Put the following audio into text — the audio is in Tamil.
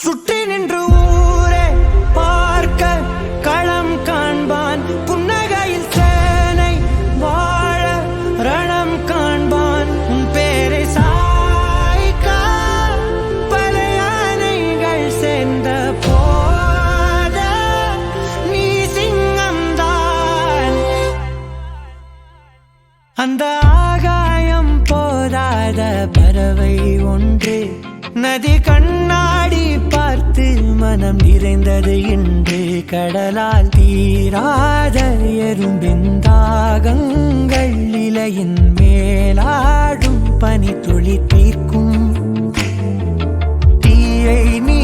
சுற்றி நின்று ஊரே பார்க்க களம் காண்பான். புன்னகையில் சேனை வாழ ரணம் காண்பான். உன் பேரை சாய்க்க பல யானைகள் சேர்ந்த போத நீ சிங்கம்தான். அந்த ஆகாயம் போதாத பறவை ஒன்று நதி கண்ணாடி பார்த்து மனம் நிறைந்தது இன்று. கடலால் தீராத எறும்பின் தாகங்கள் இலையின் மேலாடும் பனி துளி தீர்க்கும். தீயை நீ